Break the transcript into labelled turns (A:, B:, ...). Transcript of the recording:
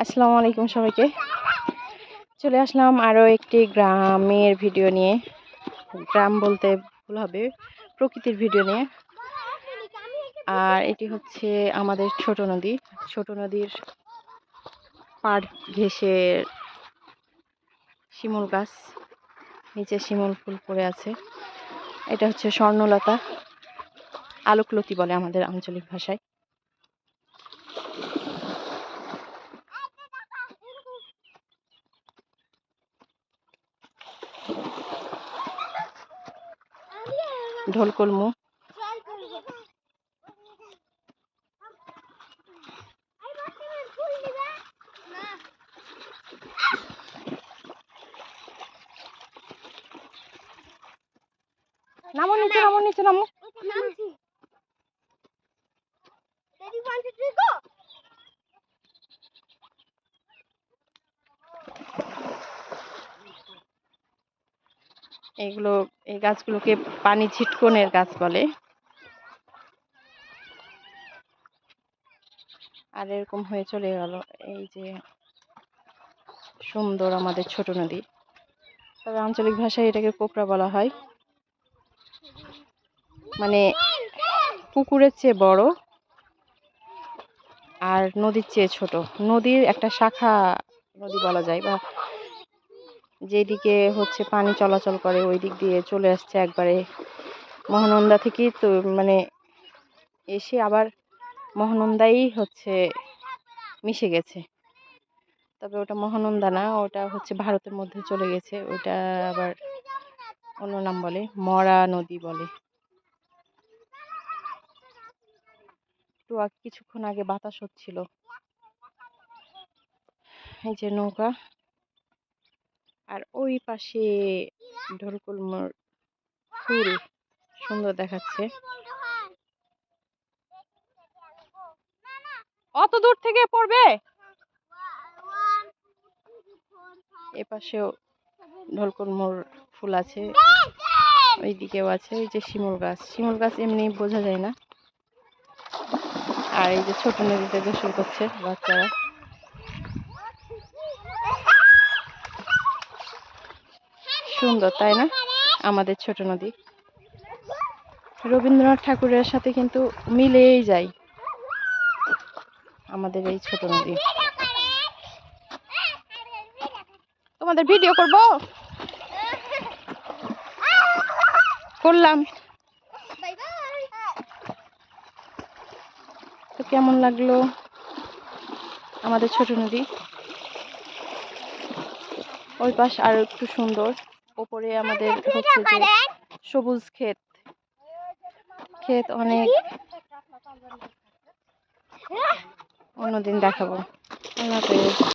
A: আসসালামু আলাইকুম সবাইকে। চলে আসলাম আরও একটি গ্রামের ভিডিও নিয়ে। গ্রাম বলতে ভুল হবে, প্রকৃতির ভিডিও নিয়ে। আর এটি হচ্ছে আমাদের ছোট নদী। ছোট নদীর পাড় ঘেঁষে শিমুল গাছ, নিচে শিমুল ফুল পড়ে আছে। এটা হচ্ছে স্বর্ণলতা, আলোকলতি বলে আমাদের আঞ্চলিক ভাষায়। ঢোলকলমু, নামো নিচে, নামো নিচে, নামো। এই গাছগুলোকে পানি ছিটকনের গাছ বলে। আর এরকম হয়ে চলে গেল এই যে সুন্দর আমাদের ছোট নদী। তবে আঞ্চলিক ভাষায় এটাকে কোকড়া বলা হয়। মানে পুকুরের চেয়ে বড় আর নদীর চেয়ে ছোট। নদীর একটা শাখা নদী বলা যায়, বা যেদিকে হচ্ছে পানি চলাচল করে ওই দিক দিয়ে চলে আসছে একবারে মহানন্দা থেকে। তো মানে এসে আবার মহানন্দাই হচ্ছে মিশে গেছে। তবে ওটা মহানন্দা না, ওটা হচ্ছে ভারতের মধ্যে চলে গেছে। ওটা আবার অন্য নাম বলে, মরা নদী বলে। তো কিছুক্ষণ আগে বাতাস হচ্ছিল। এই যে নৌকা, আর ওই পাশে ঢোলকলমুর ফুল সুন্দর দেখাচ্ছে। অত দূর থেকে পড়বে। এ পাশেও ঢোলকলমুর ফুল আছে, ওই দিকেও আছে। ওই যে শিমুল গাছ, শিমুল গাছ এমনি বোঝা যায় না। আর এই যে ছোট নদীতে গোসল করছে বাচ্চারা। সুন্দর তাই না আমাদের ছোট নদী? রবীন্দ্রনাথ ঠাকুরের সাথে কিন্তু মিলেই যায় আমাদের এই ছোট নদী। তোমাদের ভিডিও করব, করলাম তো। কেমন লাগলো আমাদের ছোট নদী? ওই পাশ আর একটু সুন্দর। ওপরে আমাদের হচ্ছে যে সবুজ ক্ষেত, ক্ষেত অনেক। অন্যদিন দেখাবো। আল্লাহ হাফেজ।